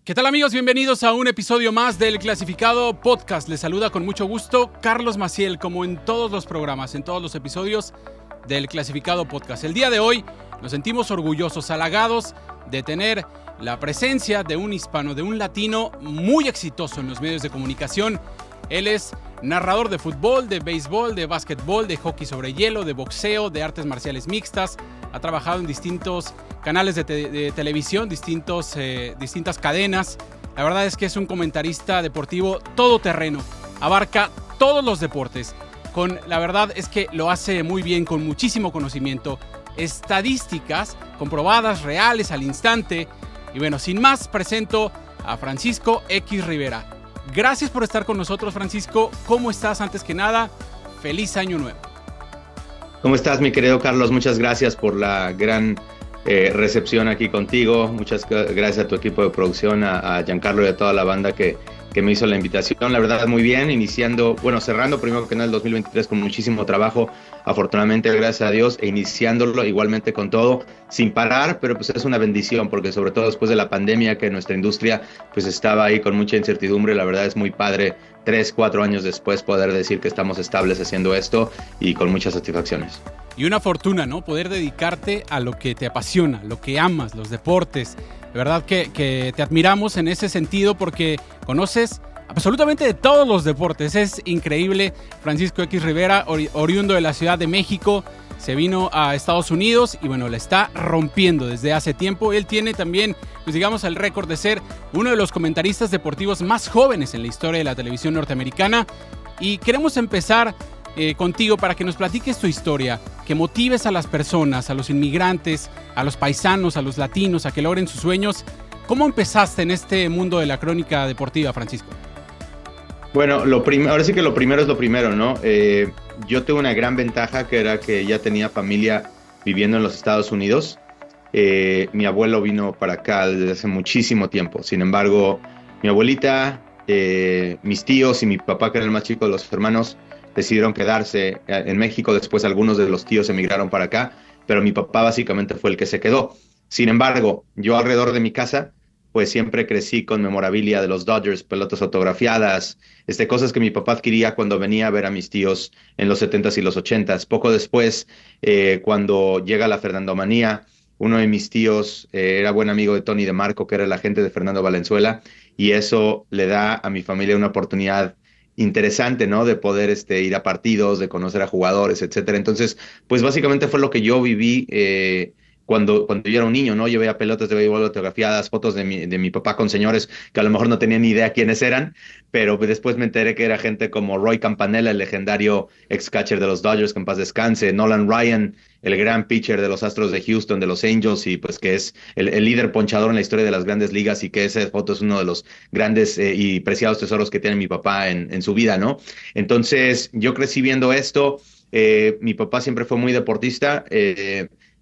¿Qué tal, amigos? Bienvenidos a un episodio más del Clasificado Podcast. Les saluda con mucho gusto Carlos Maciel, como en todos los programas, en todos los episodios del Clasificado Podcast. El día de hoy nos sentimos orgullosos, halagados de tener la presencia de un hispano, de un latino muy exitoso en los medios de comunicación. Él es narrador de fútbol, de béisbol, de básquetbol, de hockey sobre hielo, de boxeo, de artes marciales mixtas. Ha trabajado en distintos canales de televisión, distintas cadenas. La verdad es que es un comentarista deportivo todoterreno. Abarca todos los deportes. La verdad es que lo hace muy bien, con muchísimo conocimiento. Estadísticas comprobadas, reales, al instante. Y bueno, sin más, presento a Francisco X Rivera. Gracias por estar con nosotros, Francisco. ¿Cómo estás? Antes que nada, feliz año nuevo. ¿Cómo estás, mi querido Carlos? Muchas gracias por la gran recepción aquí contigo. Muchas gracias a tu equipo de producción, a Giancarlo y a toda la banda que me hizo la invitación. La verdad, muy bien, cerrando primero que nada el 2023 con muchísimo trabajo, afortunadamente, gracias a Dios, e iniciándolo igualmente con todo, sin parar, pero pues es una bendición, porque sobre todo después de la pandemia, que nuestra industria pues estaba ahí con mucha incertidumbre. La verdad es muy padre 3-4 años después poder decir que estamos estables haciendo esto y con muchas satisfacciones. Y una fortuna, ¿no? Poder dedicarte a lo que te apasiona, lo que amas, los deportes. De verdad que te admiramos en ese sentido, porque conoces absolutamente de todos los deportes. Es increíble. Francisco X Rivera, oriundo de la Ciudad de México, se vino a Estados Unidos y bueno, la está rompiendo desde hace tiempo. Él tiene también, pues digamos, el récord de ser uno de los comentaristas deportivos más jóvenes en la historia de la televisión norteamericana. Y queremos empezar contigo para que nos platiques tu historia, que motives a las personas, a los inmigrantes, a los paisanos, a los latinos, a que logren sus sueños. ¿Cómo empezaste en este mundo de la crónica deportiva, Francisco? Bueno, ahora sí que lo primero es lo primero, ¿no? Yo tuve una gran ventaja, que era que ya tenía familia viviendo en los Estados Unidos. Mi abuelo vino para acá desde hace muchísimo tiempo. Sin embargo, mi abuelita, mis tíos y mi papá, que era el más chico de los hermanos, decidieron quedarse en México. Después algunos de los tíos emigraron para acá, pero mi papá básicamente fue el que se quedó. Sin embargo, yo alrededor de mi casa pues siempre crecí con memorabilia de los Dodgers, pelotas autografiadas, cosas que mi papá adquiría cuando venía a ver a mis tíos en los 70s y los 80s. Poco después, cuando llega la Fernandomanía, uno de mis tíos era buen amigo de Tony DeMarco, que era el agente de Fernando Valenzuela, y eso le da a mi familia una oportunidad interesante, ¿no? De poder ir a partidos, de conocer a jugadores, etcétera. Entonces, pues básicamente fue lo que yo viví cuando yo era un niño, ¿no? Yo veía pelotas de béisbol autografiadas, fotos de mi papá con señores que a lo mejor no tenía ni idea quiénes eran, pero después me enteré que era gente como Roy Campanella, el legendario ex-catcher de los Dodgers, que en paz descanse, Nolan Ryan, el gran pitcher de los Astros de Houston, de los Angels, y pues que es el líder ponchador en la historia de las grandes ligas, y que esa foto es uno de los grandes y preciados tesoros que tiene mi papá en su vida, ¿no? Entonces, yo crecí viendo esto. Mi papá siempre fue muy deportista.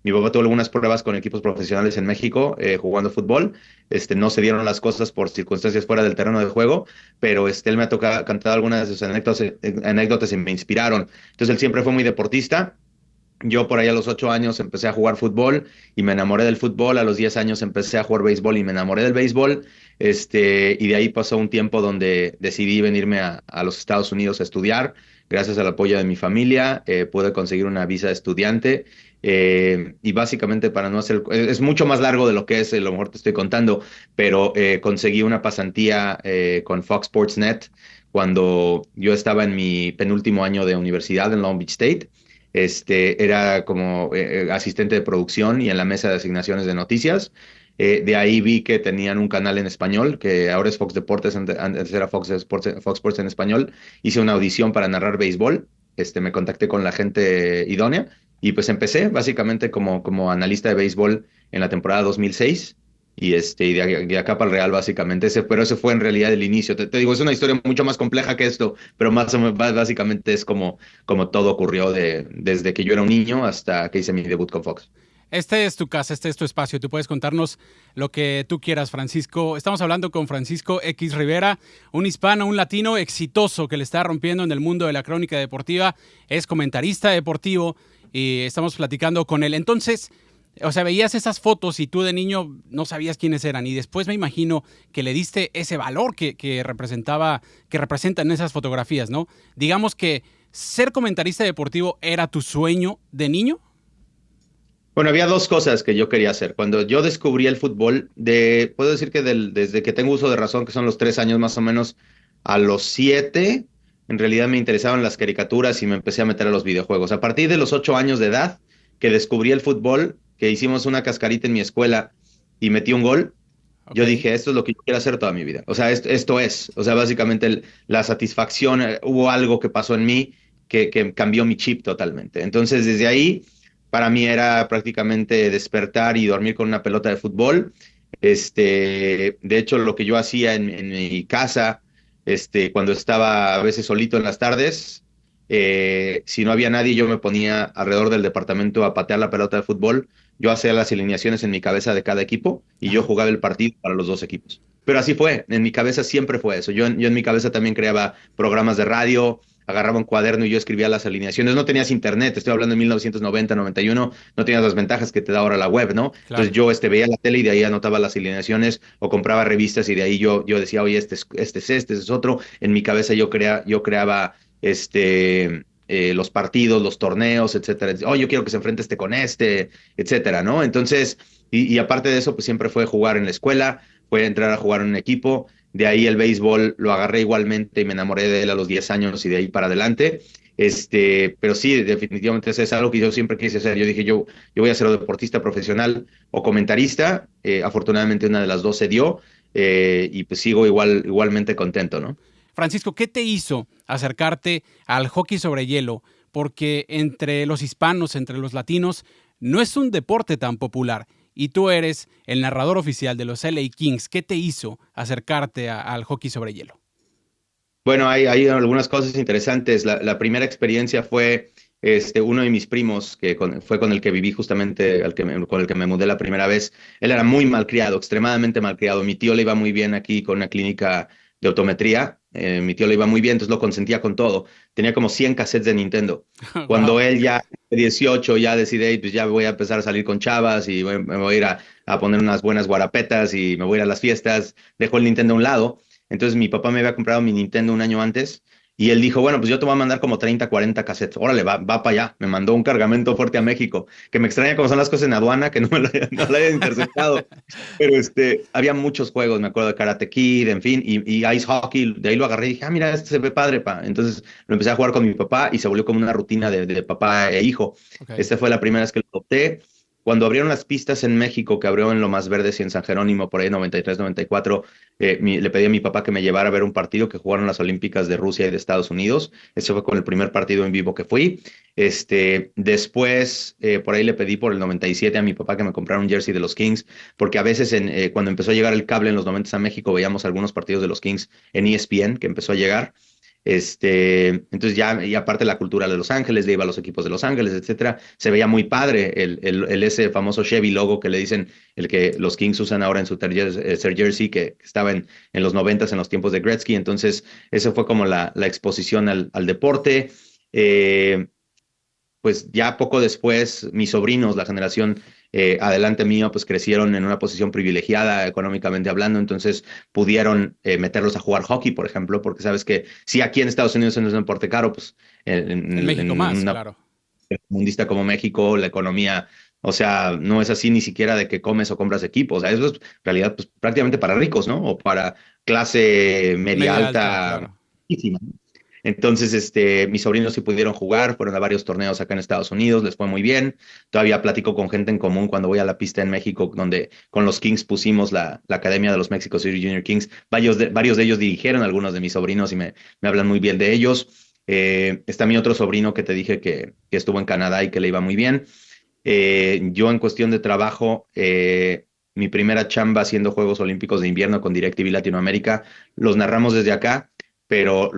Mi papá tuvo algunas pruebas con equipos profesionales en México jugando fútbol. No se dieron las cosas por circunstancias fuera del terreno de juego, pero él me ha cantado algunas de sus anécdotas y me inspiraron. Entonces, él siempre fue muy deportista. Yo por ahí a los 8 años empecé a jugar fútbol y me enamoré del fútbol. A los 10 años empecé a jugar béisbol y me enamoré del béisbol. Y de ahí pasó un tiempo donde decidí venirme a los Estados Unidos a estudiar. Gracias al apoyo de mi familia, pude conseguir una visa de estudiante. Y básicamente, para no hacer... Es mucho más largo de lo que es, a lo mejor te estoy contando, pero conseguí una pasantía con Fox Sports Net cuando yo estaba en mi penúltimo año de universidad en Long Beach State. Era como asistente de producción y en la mesa de asignaciones de noticias. De ahí vi que tenían un canal en español, que ahora es Fox Deportes, antes era Fox Sports en español. Hice una audición para narrar béisbol. Me contacté con la gente idónea y pues empecé básicamente como analista de béisbol en la temporada 2006. Y de acá para el Real, básicamente. Pero ese fue en realidad el inicio. Te digo, es una historia mucho más compleja que esto, pero básicamente es como todo ocurrió desde que yo era un niño hasta que hice mi debut con Fox. Este es tu casa, este es tu espacio. Tú puedes contarnos lo que tú quieras, Francisco. Estamos hablando con Francisco X Rivera, un hispano, un latino exitoso que le está rompiendo en el mundo de la crónica deportiva. Es comentarista deportivo y estamos platicando con él. Entonces, O sea, veías esas fotos y tú de niño no sabías quiénes eran. Y después me imagino que le diste ese valor que representan esas fotografías, ¿no? Digamos que ser comentarista deportivo era tu sueño de niño. Bueno, había dos cosas que yo quería hacer. Cuando yo descubrí el fútbol, puedo decir que desde que tengo uso de razón, que son los 3 años más o menos, a los 7, en realidad me interesaban las caricaturas y me empecé a meter a los videojuegos. A partir de los 8 años de edad, que descubrí el fútbol, que hicimos una cascarita en mi escuela y metí un gol, Ok. yo dije, esto es lo que yo quiero hacer toda mi vida. O sea, esto es. O sea, básicamente la satisfacción, hubo algo que pasó en mí que cambió mi chip totalmente. Entonces, desde ahí, para mí era prácticamente despertar y dormir con una pelota de fútbol. De hecho, lo que yo hacía en mi casa, cuando estaba a veces solito en las tardes, si no había nadie, yo me ponía alrededor del departamento a patear la pelota de fútbol. Yo hacía las alineaciones en mi cabeza de cada equipo y yo Ajá. jugaba el partido para los dos equipos. Pero así fue, en mi cabeza siempre fue eso. Yo en mi cabeza también creaba programas de radio, agarraba un cuaderno y yo escribía las alineaciones. No tenías internet, estoy hablando de 1990, 91, no tenías las ventajas que te da ahora la web, ¿no? Entonces Claro. yo veía la tele y de ahí anotaba las alineaciones o compraba revistas y de ahí yo decía, oye, este es otro. En mi cabeza yo creaba los partidos, los torneos, etcétera. Oh, yo quiero que se enfrente con etcétera, ¿no? Entonces, y aparte de eso, pues siempre fue jugar en la escuela, fue entrar a jugar en un equipo. De ahí el béisbol lo agarré igualmente y me enamoré de él a los 10 años y de ahí para adelante. Pero sí, definitivamente eso es algo que yo siempre quise hacer. Yo dije, yo voy a ser o deportista profesional o comentarista. Afortunadamente una de las dos se dio y pues sigo igualmente contento, ¿no? Francisco, ¿qué te hizo acercarte al hockey sobre hielo? Porque entre los hispanos, entre los latinos, no es un deporte tan popular. Y tú eres el narrador oficial de los LA Kings. ¿Qué te hizo acercarte al hockey sobre hielo? Bueno, hay algunas cosas interesantes. La primera experiencia fue uno de mis primos, fue con el que viví justamente, con el que me mudé la primera vez. Él era muy malcriado, extremadamente malcriado. Mi tío le iba muy bien aquí con una clínica de optometría. Mi tío le iba muy bien, entonces lo consentía con todo. Tenía como 100 cassettes de Nintendo. Cuando Wow. él ya, 18 ya decidí, pues ya voy a empezar a salir con chavas y me voy a ir a poner unas buenas guarapetas y me voy a ir a las fiestas. Dejó el Nintendo a un lado. Entonces mi papá me había comprado mi Nintendo un año antes y él dijo, bueno, pues yo te voy a mandar como 30, 40 cassettes. Órale, va para allá. Me mandó un cargamento fuerte a México, que me extraña cómo son las cosas en aduana, que no lo hayan interceptado. Pero había muchos juegos, me acuerdo de Karate Kid, en fin, y Ice Hockey. De ahí lo agarré y dije, mira, este se ve padre, pa. Entonces lo empecé a jugar con mi papá y se volvió como una rutina de papá e hijo. Ok. Esta fue la primera vez que lo adopté. Cuando abrieron las pistas en México, que abrió en Lomas Verdes y en San Jerónimo, por ahí 93, 94, le pedí a mi papá que me llevara a ver un partido que jugaron las Olímpicas de Rusia y de Estados Unidos. Ese fue con el primer partido en vivo que fui. Después, por ahí le pedí por el 97 a mi papá que me comprara un jersey de los Kings, porque a veces cuando empezó a llegar el cable en los 90 a México, veíamos algunos partidos de los Kings en ESPN, que empezó a llegar. Entonces ya, y aparte la cultura de Los Ángeles, le iba a los equipos de Los Ángeles, etcétera, se veía muy padre ese famoso Chevy logo que le dicen, el que los Kings usan ahora en su tercer jersey, que estaba en los 90 en los tiempos de Gretzky. Entonces, eso fue como la exposición al deporte. Eh, pues ya poco después, mis sobrinos, la generación adelante mío, pues crecieron en una posición privilegiada económicamente hablando, entonces pudieron meterlos a jugar hockey, por ejemplo, porque sabes que si aquí en Estados Unidos no es un deporte caro, pues En México en más, una claro. mundista como México, la economía, o sea, no es así ni siquiera de que comes o compras equipos, o sea, eso es en realidad pues, prácticamente para ricos, ¿no? O para clase media Media alta, alta. claro. Entonces, mis sobrinos sí pudieron jugar, fueron a varios torneos acá en Estados Unidos, les fue muy bien. Todavía platico con gente en común cuando voy a la pista en México, donde con los Kings pusimos la Academia de los Mexico City Junior Kings. Varios de ellos dirigieron, algunos de mis sobrinos, y me hablan muy bien de ellos. Está mi otro sobrino que te dije que estuvo en Canadá y que le iba muy bien. Yo en cuestión de trabajo, mi primera chamba haciendo Juegos Olímpicos de Invierno con DirecTV Latinoamérica, los narramos desde acá, pero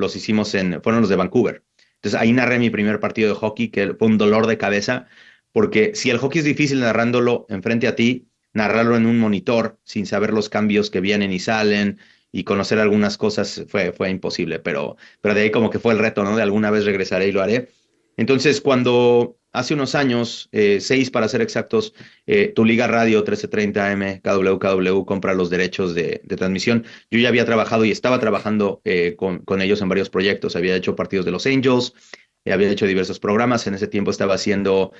fueron los de Vancouver. Entonces ahí narré mi primer partido de hockey, que fue un dolor de cabeza, porque si el hockey es difícil narrándolo enfrente a ti, narrarlo en un monitor sin saber los cambios que vienen y salen y conocer algunas cosas fue imposible, pero de ahí como que fue el reto, ¿no? De alguna vez regresaré y lo haré. Entonces, cuando hace unos años, 6 para ser exactos, Tu Liga Radio 1330 AM, KWKW, compra los derechos de transmisión. Yo ya había trabajado y estaba trabajando con ellos en varios proyectos. Había hecho partidos de los Angels, había hecho diversos programas. En ese tiempo estaba haciendo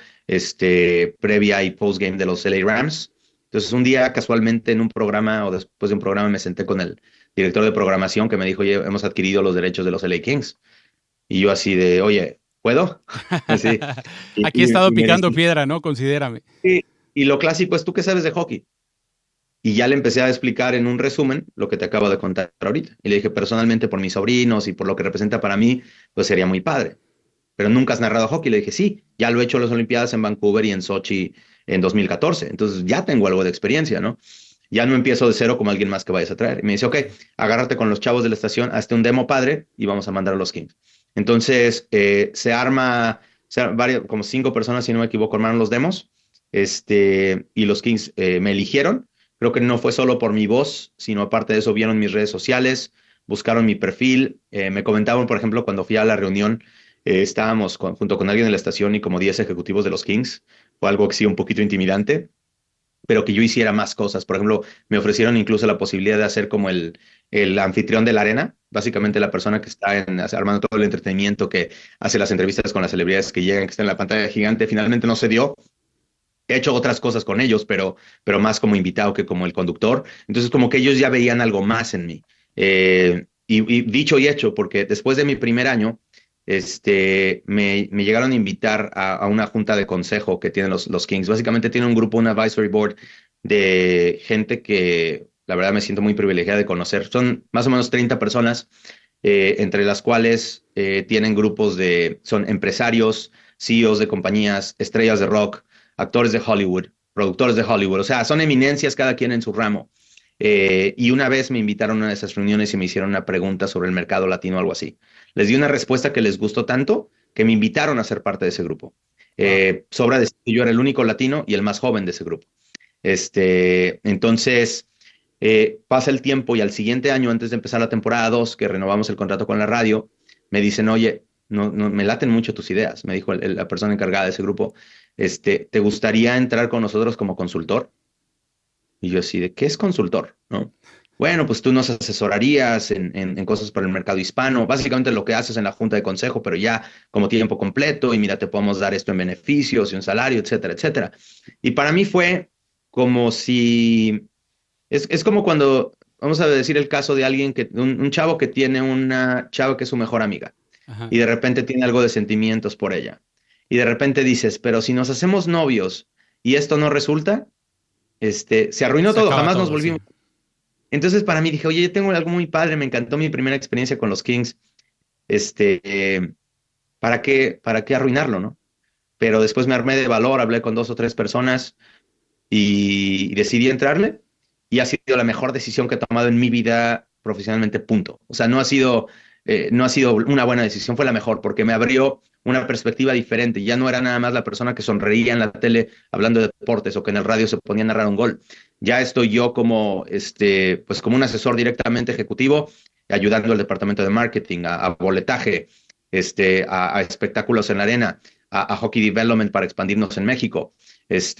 previa y postgame de los LA Rams. Entonces, un día, casualmente, en un programa o después de un programa, me senté con el director de programación que me dijo, oye, hemos adquirido los derechos de los LA Kings. Y yo así de, oye, ¿puedo? Así. Aquí he estado Me picando dice, piedra, ¿no? Considérame. sí. Y lo clásico es, ¿tú qué sabes de hockey? Y ya le empecé a explicar en un resumen lo que te acabo de contar ahorita. Y le dije, personalmente, por mis sobrinos y por lo que representa para mí, pues sería muy padre. Pero nunca has narrado hockey. Le dije, sí, ya lo he hecho en las Olimpiadas en Vancouver y en Sochi en 2014. Entonces ya tengo algo de experiencia, ¿no? Ya no empiezo de cero como alguien más que vayas a traer. Y me dice, ok, agárrate con los chavos de la estación, hazte un demo padre y vamos a mandar a los Kings. Entonces se arma, como 5 personas, si no me equivoco, armaron los demos. Y los Kings me eligieron. Creo que no fue solo por mi voz, sino aparte de eso vieron mis redes sociales, buscaron mi perfil, me comentaban, por ejemplo, cuando fui a la reunión, estábamos junto con alguien de la estación y como 10 ejecutivos de los Kings. Fue algo que sí un poquito intimidante, pero que yo hiciera más cosas. Por ejemplo, me ofrecieron incluso la posibilidad de hacer como el anfitrión de la arena, básicamente la persona que está armando todo el entretenimiento, que hace las entrevistas con las celebridades que llegan, que está en la pantalla gigante. Finalmente no se dio. He hecho otras cosas con ellos, pero más como invitado que como el conductor. Entonces, como que ellos ya veían algo más en mí. Y dicho y hecho, porque después de mi primer año, me llegaron a invitar a una junta de consejo que tienen los Kings. Básicamente tiene un grupo, un advisory board de gente que la verdad me siento muy privilegiada de conocer. Son más o menos 30 personas, entre las cuales tienen grupos son empresarios, CEOs de compañías, estrellas de rock, actores de Hollywood, productores de Hollywood. O sea, son eminencias cada quien en su ramo. Y una vez me invitaron a una de esas reuniones y me hicieron una pregunta sobre el mercado latino o algo así. Les di una respuesta que les gustó tanto que me invitaron a ser parte de ese grupo. Wow. Sobra decir que yo era el único latino y el más joven de ese grupo. Entonces, pasa el tiempo y al siguiente año, antes de empezar la temporada 2, que renovamos el contrato con la radio, me dicen, oye, no, me laten mucho tus ideas, me dijo la persona encargada de ese grupo, ¿te gustaría entrar con nosotros como consultor? Y yo así, ¿de qué es consultor? ¿No? Bueno, pues tú nos asesorarías en cosas para el mercado hispano, básicamente lo que haces en la junta de consejo, pero ya como tiempo completo, y mira, te podemos dar esto en beneficios y un salario, etcétera, etcétera. Y para mí fue como si, es como cuando, vamos a decir el caso de alguien un chavo que tiene una chava que es su mejor amiga, Ajá. y de repente tiene algo de sentimientos por ella. Y de repente dices, pero si nos hacemos novios y esto no resulta, se arruinó Se todo, acaba jamás nos todo, sí. volvimos. Entonces para mí dije, oye, yo tengo algo muy padre, me encantó mi primera experiencia con los Kings, este, eh, ¿para qué arruinarlo, no? Pero después me armé de valor, hablé con 2 o 3 personas y decidí entrarle y ha sido la mejor decisión que he tomado en mi vida profesionalmente, punto. O sea, no ha sido una buena decisión, fue la mejor porque me abrió una perspectiva diferente. Ya no era nada más la persona que sonreía en la tele hablando de deportes o que en el radio se ponía a narrar un gol. Ya estoy yo pues como un asesor directamente ejecutivo, ayudando al departamento de marketing, a boletaje, a espectáculos en la arena, a hockey development para expandirnos en México, pues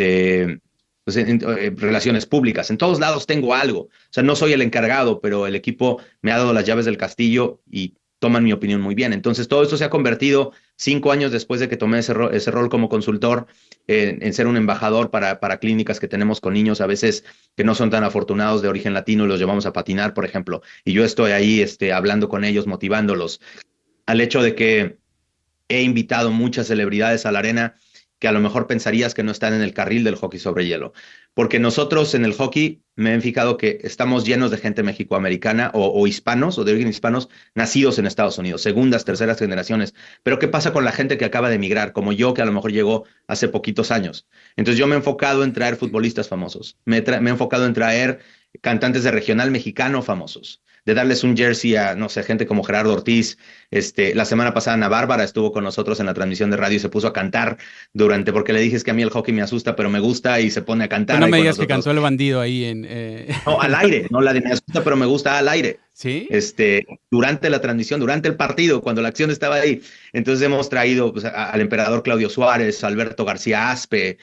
relaciones públicas. En todos lados tengo algo. O sea, no soy el encargado, pero el equipo me ha dado las llaves del castillo y toman mi opinión muy bien. Entonces, todo esto se ha convertido 5 años después de que tomé ese rol como consultor en ser un embajador para clínicas que tenemos con niños a veces que no son tan afortunados de origen latino y los llevamos a patinar, por ejemplo. Y yo estoy ahí hablando con ellos, motivándolos al hecho de que he invitado muchas celebridades a la arena que a lo mejor pensarías que no están en el carril del hockey sobre hielo. Porque nosotros en el hockey me he fijado que estamos llenos de gente mexicoamericana o hispanos o de origen hispanos nacidos en Estados Unidos, segundas, terceras generaciones. Pero ¿qué pasa con la gente que acaba de emigrar, como yo, que a lo mejor llegó hace poquitos años? Entonces yo me he enfocado en traer futbolistas famosos, me he enfocado en traer cantantes de regional mexicano famosos, de darles un jersey a, no sé, gente como Gerardo Ortiz, La semana pasada Ana Bárbara estuvo con nosotros en la transmisión de radio y se puso a cantar porque le dije es que a mí el hockey me asusta, pero me gusta y se pone a Pues cantar no ahí me con digas que nosotros. cantó el bandido ahí en... No, al aire, no la de me asusta, pero me gusta al aire. ¿Sí? Durante la transmisión, durante el partido, cuando la acción estaba ahí. Entonces hemos traído pues, al emperador Claudio Suárez, a Alberto García Aspe,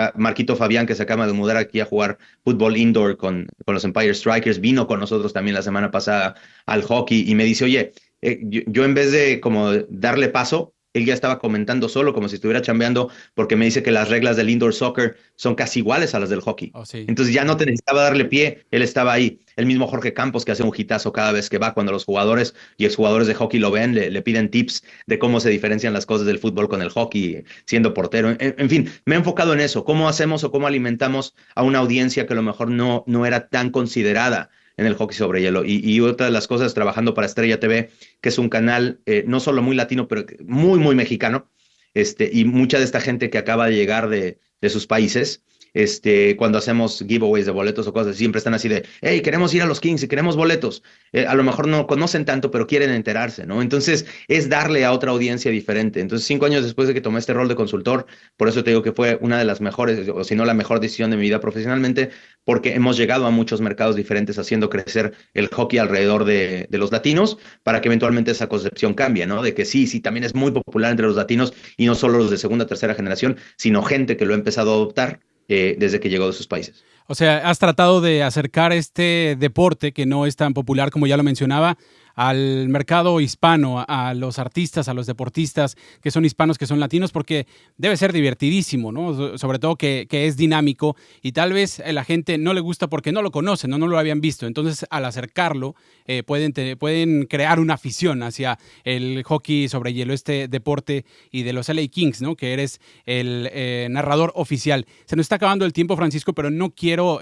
a Marquito Fabián, que se acaba de mudar aquí a jugar fútbol indoor con los Empire Strikers, vino con nosotros también la semana pasada al hockey y me dice, oye, yo en vez de como darle paso, él ya estaba comentando solo, como si estuviera chambeando, porque me dice que las reglas del indoor soccer son casi iguales a las del hockey. Oh, sí. Entonces ya no te necesitaba darle pie, él estaba ahí. El mismo Jorge Campos que hace un hitazo cada vez que va, cuando los jugadores y exjugadores de hockey lo ven, le piden tips de cómo se diferencian las cosas del fútbol con el hockey, siendo portero. En fin, me he enfocado en eso, cómo hacemos o cómo alimentamos a una audiencia que a lo mejor no era tan considerada en el hockey sobre hielo. Y otra de las cosas, trabajando para Estrella TV, que es un canal no solo muy latino, pero muy, muy mexicano, y mucha de esta gente que acaba de llegar de sus países, cuando hacemos giveaways de boletos o cosas, siempre están así de, hey, queremos ir a los Kings y queremos boletos. A lo mejor no conocen tanto, pero quieren enterarse, ¿no? Entonces, es darle a otra audiencia diferente. Entonces, 5 años después de que tomé este rol de consultor, por eso te digo que fue una de las mejores, o si no la mejor decisión de mi vida profesionalmente, porque hemos llegado a muchos mercados diferentes haciendo crecer el hockey alrededor de los latinos, para que eventualmente esa concepción cambie, ¿no? De que sí, también es muy popular entre los latinos, y no solo los de segunda, tercera generación, sino gente que lo ha empezado a adoptar desde que llegó de sus países. O sea, has tratado de acercar este deporte que no es tan popular, como ya lo mencionaba, al mercado hispano, a los artistas, a los deportistas que son hispanos, que son latinos, porque debe ser divertidísimo, ¿no? Sobre todo que es dinámico y tal vez a la gente no le gusta porque no lo conocen, no lo habían visto. Entonces, al acercarlo, pueden crear una afición hacia el hockey sobre hielo, este deporte, y de los LA Kings, ¿no? Que eres el narrador oficial. Se nos está acabando el tiempo, Francisco, pero no quiero,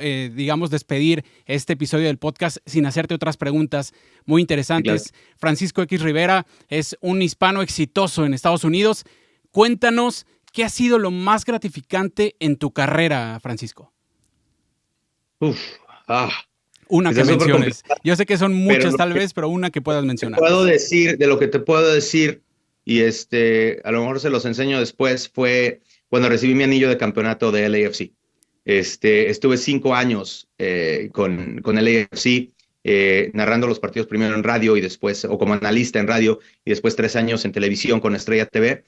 despedir este episodio del podcast sin hacerte otras preguntas muy interesantes. Claro. Francisco X Rivera es un hispano exitoso en Estados Unidos. Cuéntanos, ¿qué ha sido lo más gratificante en tu carrera, Francisco? Una que menciones. Yo sé que son muchas tal vez, pero una que puedas mencionar. De lo que te puedo decir, y a lo mejor se los enseño después, fue cuando recibí mi anillo de campeonato de LAFC. Estuve 5 años con LAFC, narrando los partidos primero en radio y después, o como analista en radio, y después 3 años en televisión con Estrella TV.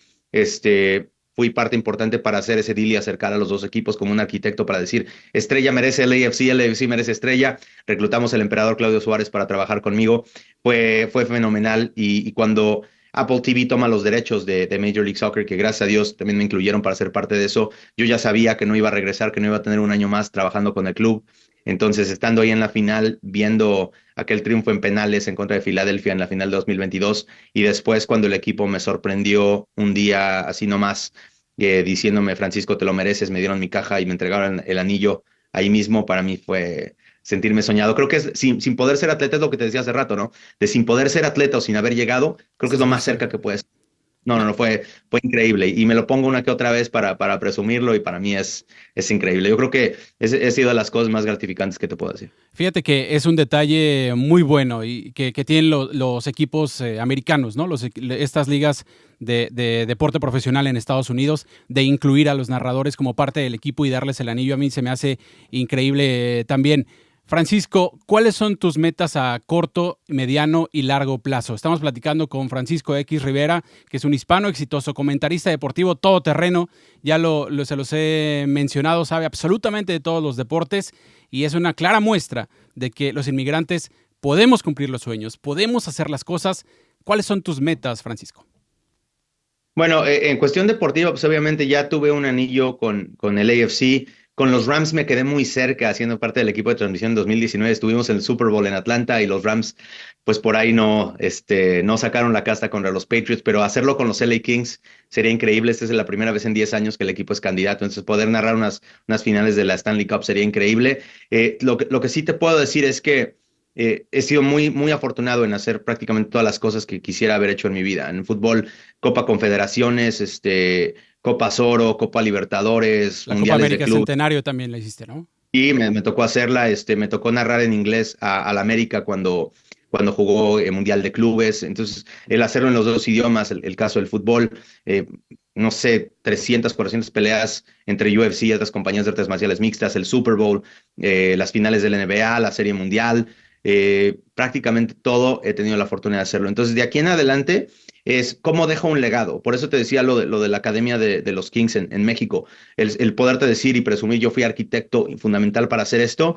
Fui parte importante para hacer ese deal y acercar a los dos equipos como un arquitecto para decir, Estrella merece LAFC merece Estrella. Reclutamos al emperador Claudio Suárez para trabajar conmigo. Fue fenomenal, y cuando Apple TV toma los derechos de Major League Soccer, que gracias a Dios también me incluyeron para ser parte de eso, yo ya sabía que no iba a regresar, que no iba a tener un año más trabajando con el club. Entonces, estando ahí en la final, viendo aquel triunfo en penales en contra de Filadelfia en la final de 2022, y después cuando el equipo me sorprendió un día así nomás, diciéndome, Francisco, te lo mereces, me dieron mi caja y me entregaron el anillo ahí mismo, para mí fue sentirme soñado. Creo que es, sin poder ser atleta, es lo que te decía hace rato, ¿no? De sin poder ser atleta o sin haber llegado, creo que es lo más cerca que puedes. No, fue increíble, y me lo pongo una que otra vez para presumirlo, y para mí es increíble. Yo creo que ha sido de las cosas más gratificantes que te puedo decir. Fíjate que es un detalle muy bueno y que tienen los equipos americanos, ¿no? Estas ligas de deporte profesional en Estados Unidos, de incluir a los narradores como parte del equipo y darles el anillo. A mí se me hace increíble también. Francisco, ¿cuáles son tus metas a corto, mediano y largo plazo? Estamos platicando con Francisco X Rivera, que es un hispano exitoso, comentarista deportivo todoterreno. Ya se los he mencionado, sabe absolutamente de todos los deportes, y es una clara muestra de que los inmigrantes podemos cumplir los sueños, podemos hacer las cosas. ¿Cuáles son tus metas, Francisco? Bueno, en cuestión deportiva, pues obviamente ya tuve un anillo con el AFC. Con los Rams me quedé muy cerca, haciendo parte del equipo de transmisión en 2019. Estuvimos en el Super Bowl en Atlanta, y los Rams, pues por ahí no sacaron la casta contra los Patriots, pero hacerlo con los LA Kings sería increíble. Esta es la primera vez en 10 años que el equipo es candidato, entonces poder narrar unas finales de la Stanley Cup sería increíble. Lo que sí te puedo decir es que he sido muy, muy afortunado en hacer prácticamente todas las cosas que quisiera haber hecho en mi vida. En fútbol, Copa Confederaciones, Copa Oro, Copa Libertadores, la Mundiales Copa América de club. Centenario también la hiciste, ¿no? Y me tocó hacerla, me tocó narrar en inglés a la América cuando cuando jugó Mundial de Clubes. Entonces, el hacerlo en los dos idiomas, el caso del fútbol, no sé, 300, 400 peleas entre UFC y otras compañías de artes marciales mixtas, el Super Bowl, las finales del NBA, la Serie Mundial, prácticamente todo he tenido la fortuna de hacerlo. Entonces, de aquí en adelante es cómo dejo un legado. Por eso te decía lo de la Academia de los Kings en México. El poderte decir y presumir, yo fui arquitecto fundamental para hacer esto,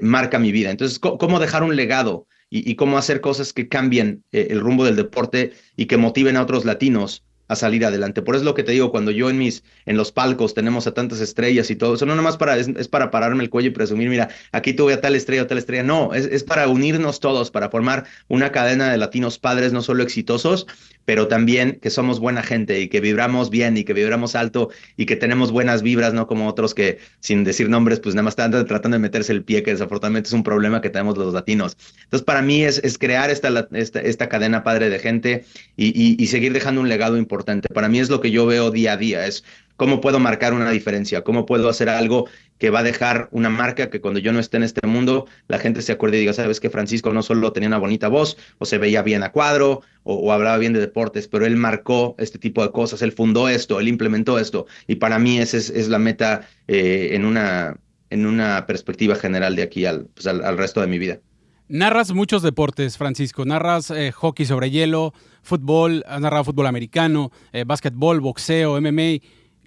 marca mi vida. Entonces, ¿cómo dejar un legado y cómo hacer cosas que cambien el rumbo del deporte y que motiven a otros latinos a salir adelante? Por eso es lo que te digo, cuando yo en los palcos tenemos a tantas estrellas y todo eso, no nomás es para pararme el cuello y presumir, mira, aquí tuve a tal estrella o tal estrella, no, es para unirnos todos, para formar una cadena de latinos padres, no solo exitosos, pero también que somos buena gente y que vibramos bien y que vibramos alto y que tenemos buenas vibras, no como otros que, sin decir nombres, pues nada más están tratando de meterse el pie, que desafortunadamente es un problema que tenemos los latinos. Entonces, para mí es crear esta cadena padre de gente y seguir dejando un legado importante. Para mí es lo que yo veo día a día, es cómo puedo marcar una diferencia, cómo puedo hacer algo que va a dejar una marca que cuando yo no esté en este mundo, la gente se acuerde y diga, sabes que Francisco no solo tenía una bonita voz o se veía bien a cuadro o hablaba bien de deportes, pero él marcó este tipo de cosas, él fundó esto, él implementó esto. Y para mí esa es la meta en una perspectiva general de aquí al resto de mi vida. Narras muchos deportes, Francisco. Narras hockey sobre hielo, fútbol, has narrado fútbol americano, básquetbol, boxeo, MMA.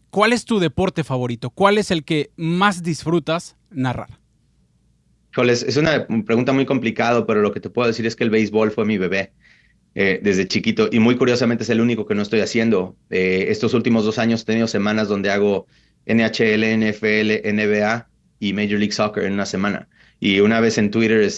¿Cuál es tu deporte favorito? ¿Cuál es el que más disfrutas narrar? Híjoles, es una pregunta muy complicada, pero lo que te puedo decir es que el béisbol fue mi bebé desde chiquito y muy curiosamente es el único que no estoy haciendo. Estos últimos 2 años he tenido semanas donde hago NHL, NFL, NBA y Major League Soccer en una semana. Y una vez en Twitter,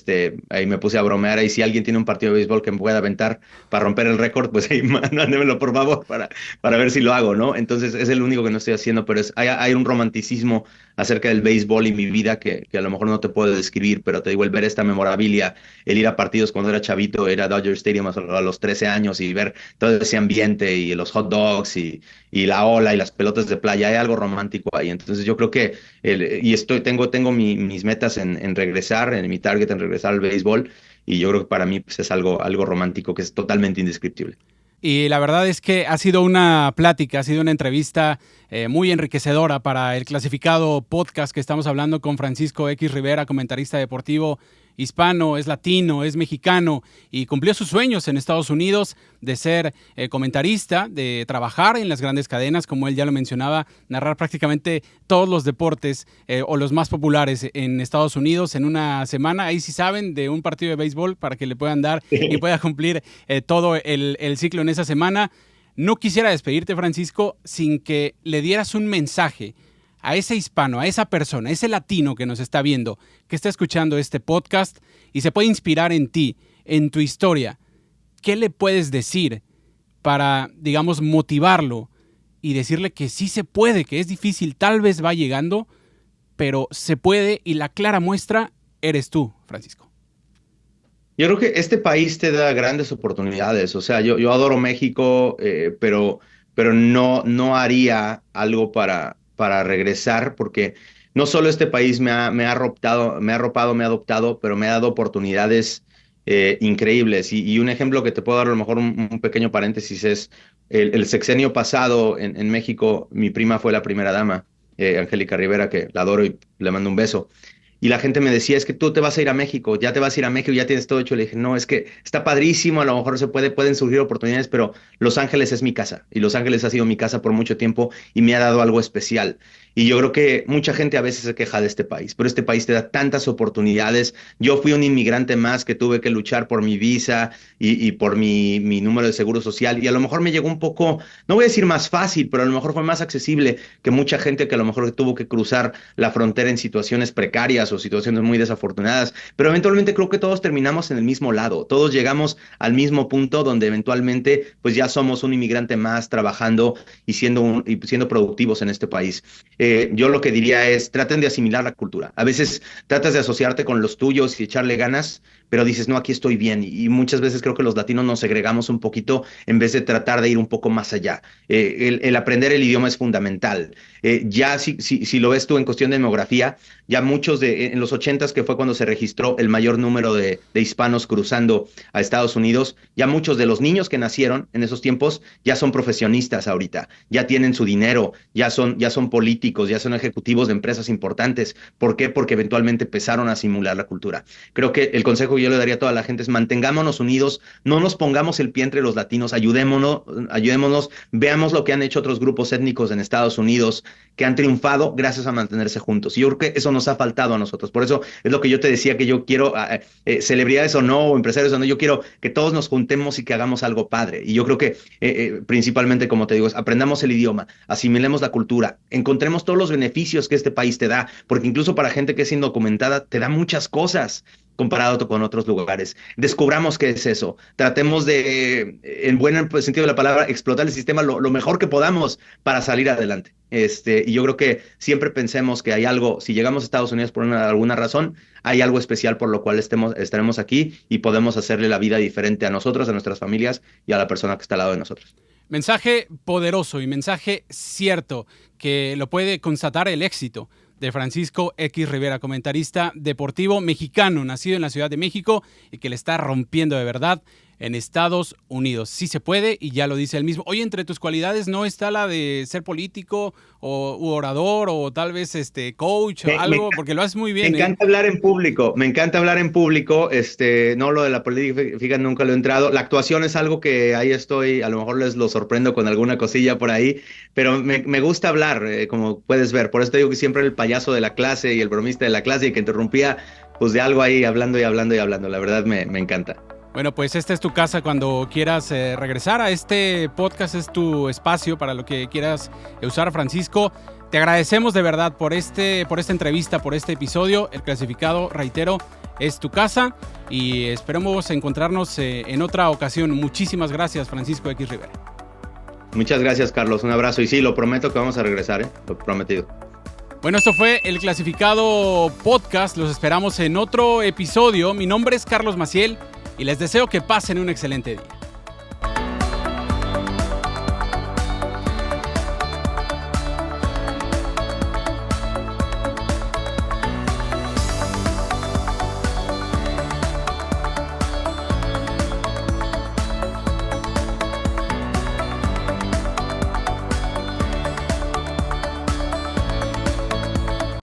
ahí me puse a bromear, y si alguien tiene un partido de béisbol que me pueda aventar para romper el récord, pues ahí mándemelo por favor para ver si lo hago, ¿no? Entonces es el único que no estoy haciendo, pero hay un romanticismo acerca del béisbol y mi vida que a lo mejor no te puedo describir, pero te digo, el ver esta memorabilia, el ir a partidos cuando era chavito, ir a Dodger Stadium a los 13 años y ver todo ese ambiente y los hot dogs y la ola y las pelotas de playa, hay algo romántico ahí. Entonces yo creo que tengo mis metas en regresar, en mi target en regresar al béisbol, y yo creo que para mí pues, es algo romántico que es totalmente indescriptible. Y la verdad es que ha sido una plática, ha sido una entrevista muy enriquecedora para el Clasificado Podcast, que estamos hablando con Francisco X Rivera, comentarista deportivo hispano, es latino, es mexicano y cumplió sus sueños en Estados Unidos de ser comentarista, de trabajar en las grandes cadenas, como él ya lo mencionaba, narrar prácticamente todos los deportes o los más populares en Estados Unidos en una semana. Ahí sí saben de un partido de béisbol para que le puedan dar y pueda cumplir todo el ciclo en esa semana. No quisiera despedirte, Francisco, sin que le dieras un mensaje a ese hispano, a esa persona, a ese latino que nos está viendo, que está escuchando este podcast y se puede inspirar en ti, en tu historia. ¿Qué le puedes decir para, digamos, motivarlo y decirle que sí se puede, que es difícil, tal vez va llegando, pero se puede, y la clara muestra eres tú, Francisco? Yo creo que este país te da grandes oportunidades. O sea, yo adoro México, pero no haría algo para regresar, porque no solo este país me ha arropado, me ha adoptado, pero me ha dado oportunidades increíbles. Y un ejemplo que te puedo dar, a lo mejor un pequeño paréntesis, es el sexenio pasado en México, mi prima fue la primera dama, Angélica Rivera, que la adoro y le mando un beso. Y la gente me decía, es que tú te vas a ir a México, ya te vas a ir a México, ya tienes todo hecho. Le dije, no, es que está padrísimo, a lo mejor pueden surgir oportunidades, pero Los Ángeles es mi casa, y Los Ángeles ha sido mi casa por mucho tiempo y me ha dado algo especial. Y yo creo que mucha gente a veces se queja de este país, pero este país te da tantas oportunidades. Yo fui un inmigrante más que tuve que luchar por mi visa y por mi número de seguro social, y a lo mejor me llegó un poco, no voy a decir más fácil, pero a lo mejor fue más accesible que mucha gente que a lo mejor tuvo que cruzar la frontera en situaciones precarias o situaciones muy desafortunadas, pero eventualmente creo que todos terminamos en el mismo lado, todos llegamos al mismo punto donde eventualmente pues ya somos un inmigrante más trabajando y siendo productivos en este país. Yo lo que diría es, traten de asimilar la cultura. A veces tratas de asociarte con los tuyos y echarle ganas, pero dices, no, aquí estoy bien. Y muchas veces creo que los latinos nos segregamos un poquito en vez de tratar de ir un poco más allá. El aprender el idioma es fundamental. Ya si lo ves tú en cuestión de demografía, ya muchos en los 80s, que fue cuando se registró el mayor número de hispanos cruzando a Estados Unidos, ya muchos de los niños que nacieron en esos tiempos ya son profesionistas ahorita, ya tienen su dinero, ya son políticos, ya son ejecutivos de empresas importantes. ¿Por qué? Porque eventualmente empezaron a asimilar la cultura. Creo que el consejo que yo le daría a toda la gente es mantengámonos unidos, no nos pongamos el pie entre los latinos, ayudémonos, veamos lo que han hecho otros grupos étnicos en Estados Unidos que han triunfado gracias a mantenerse juntos. Y yo creo que eso nos ha faltado a nosotros. Por eso es lo que yo te decía, que yo quiero, celebridades o no, o empresarios o no, yo quiero que todos nos juntemos y que hagamos algo padre. Y yo creo que principalmente, como te digo, aprendamos el idioma, asimilemos la cultura, encontremos todos los beneficios que este país te da, porque incluso para gente que es indocumentada te da muchas cosas comparado con otros lugares. Descubramos qué es eso. Tratemos de, en buen sentido de la palabra, explotar el sistema lo mejor que podamos para salir adelante. Y yo creo que siempre pensemos que hay algo, si llegamos a Estados Unidos por alguna razón, hay algo especial por lo cual estaremos aquí y podemos hacerle la vida diferente a nosotros, a nuestras familias y a la persona que está al lado de nosotros. Mensaje poderoso y mensaje cierto que lo puede constatar el éxito de Francisco X. Rivera, comentarista deportivo mexicano, nacido en la Ciudad de México y que le está rompiendo de verdad en Estados Unidos. Sí se puede y ya lo dice él mismo. Oye, entre tus cualidades no está la de ser político u orador o tal vez coach o algo, porque lo haces muy bien. Me encanta hablar en público, no lo de la política, fíjate, nunca lo he entrado. La actuación es algo que ahí estoy, a lo mejor les lo sorprendo con alguna cosilla por ahí, pero me gusta hablar, como puedes ver. Por eso te digo que siempre era el payaso de la clase y el bromista de la clase y que interrumpía pues de algo ahí, hablando. La verdad me encanta. Bueno, pues esta es tu casa cuando quieras regresar a este podcast, es tu espacio para lo que quieras usar, Francisco. Te agradecemos de verdad por esta entrevista, por este episodio. El Clasificado, reitero, es tu casa y esperemos encontrarnos en otra ocasión. Muchísimas gracias, Francisco X. Rivera. Muchas gracias, Carlos. Un abrazo y sí, lo prometo que vamos a regresar, lo prometido. Bueno, esto fue El Clasificado Podcast. Los esperamos en otro episodio. Mi nombre es Carlos Maciel y les deseo que pasen un excelente día.